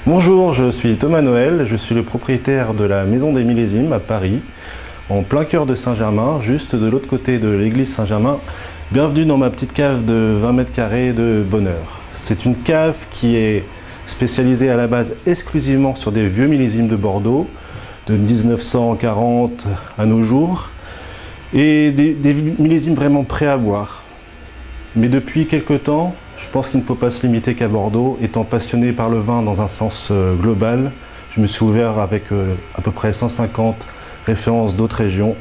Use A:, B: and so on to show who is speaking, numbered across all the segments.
A: Bonjour, je suis Thomas Noël, je suis le propriétaire de la Maison des Millésimes à Paris, en plein cœur de Saint-Germain, juste de l'autre côté de l'église Saint-Germain. Bienvenue dans ma petite cave de 20 mètres carrés de bonheur. C'est une cave qui est spécialisée à la base exclusivement sur des vieux millésimes de Bordeaux, de 1940 à nos jours, et des millésimes vraiment prêts à boire. Mais depuis quelque temps, je pense qu'il ne faut pas se limiter qu'à Bordeaux. Étant passionné par le vin dans un sens global, je me suis ouvert avec à peu près 150 références d'autres régions,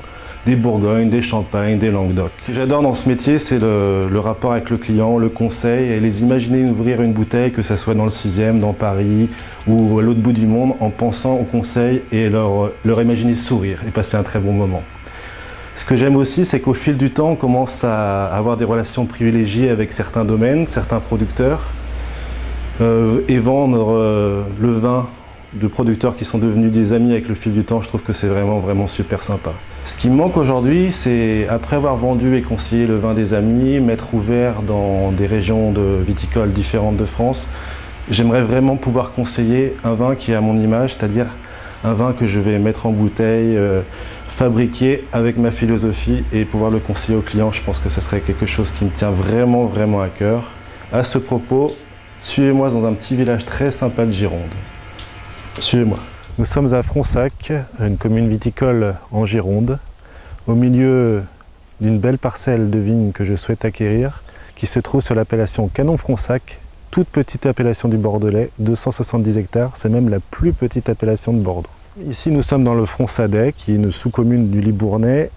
A: des Bourgognes, des Champagnes, des Languedoc. Ce que j'adore dans ce métier, c'est le rapport avec le client, le conseil et les imaginer ouvrir une bouteille, que ce soit dans le 6e, dans Paris ou à l'autre bout du monde, en pensant au conseil et leur imaginer sourire et passer un très bon moment. Ce que j'aime aussi, c'est qu'au fil du temps, on commence à avoir des relations privilégiées avec certains domaines, certains producteurs, et vendre le vin de producteurs qui sont devenus des amis avec le fil du temps. Je trouve que c'est vraiment super sympa. Ce qui me manque aujourd'hui, c'est après avoir vendu et conseillé le vin des amis, m'être ouvert dans des régions viticoles différentes de France, j'aimerais vraiment pouvoir conseiller un vin qui est à mon image, c'est-à-dire un vin que je vais mettre en bouteille, fabriquer avec ma philosophie et pouvoir le conseiller aux clients. Je pense que ce serait quelque chose qui me tient vraiment à cœur. À ce propos, suivez-moi dans un petit village très sympa de Gironde. Suivez-moi. Nous sommes à Fronsac, une commune viticole en Gironde, au milieu d'une belle parcelle de vignes que je souhaite acquérir, qui se trouve sur l'appellation Canon-Fronsac, toute petite appellation du Bordelais, 270 hectares, c'est même la plus petite appellation de Bordeaux. Ici, nous sommes dans le Fronsadais, qui est une sous-commune du Libournais.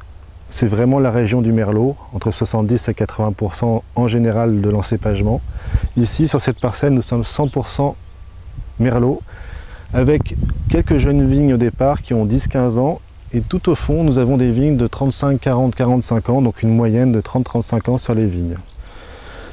A: C'est vraiment la région du Merlot, entre 70 et 80% en général de l'encépagement. Ici, sur cette parcelle, nous sommes 100% Merlot, avec quelques jeunes vignes au départ qui ont 10-15 ans. Et tout au fond, nous avons des vignes de 35, 40, 45 ans, donc une moyenne de 30-35 ans sur les vignes.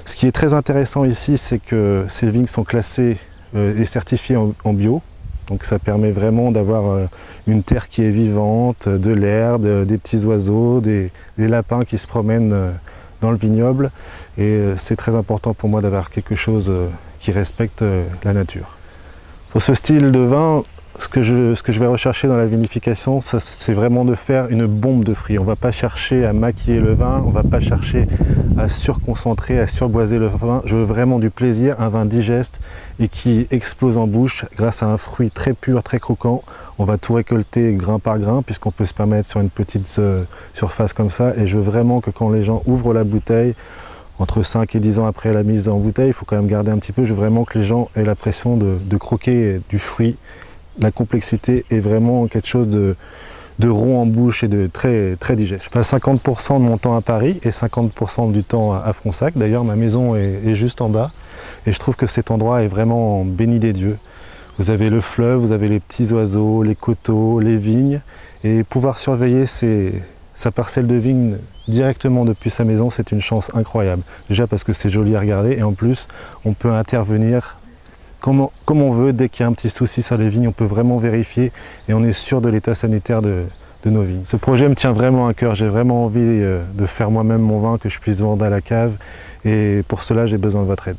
A: Ce qui est très intéressant ici, c'est que ces vignes sont classées et certifiées en bio. Donc ça permet vraiment d'avoir une terre qui est vivante, de l'herbe, des petits oiseaux, des lapins qui se promènent dans le vignoble. Et c'est très important pour moi d'avoir quelque chose qui respecte la nature. Pour ce style de vin, ce que je vais rechercher dans la vinification, c'est vraiment de faire une bombe de fruits. On ne va pas chercher à maquiller le vin, on ne va pas chercher à surconcentrer, à surboiser le vin. Je veux vraiment du plaisir, un vin digeste et qui explose en bouche grâce à un fruit très pur, très croquant. On va tout récolter grain par grain puisqu'on peut se permettre sur une petite surface comme ça. Et je veux vraiment que quand les gens ouvrent la bouteille, entre 5 et 10 ans après la mise en bouteille, il faut quand même garder un petit peu. Je veux vraiment que les gens aient l'impression de croquer du fruit. La complexité est vraiment quelque chose de rond en bouche et de très digeste. Je passe 50% de mon temps à Paris et 50% du temps à Fronsac. D'ailleurs, ma maison est juste en bas et je trouve que cet endroit est vraiment béni des dieux. Vous avez le fleuve, vous avez les petits oiseaux, les coteaux, les vignes, et pouvoir surveiller sa parcelle de vignes directement depuis sa maison, c'est une chance incroyable. Déjà parce que c'est joli à regarder et en plus, on peut intervenir comme on veut. Dès qu'il y a un petit souci sur les vignes, on peut vraiment vérifier et on est sûr de l'état sanitaire de nos vignes. Ce projet me tient vraiment à cœur, j'ai vraiment envie de faire moi-même mon vin, que je puisse vendre à la cave, et pour cela j'ai besoin de votre aide.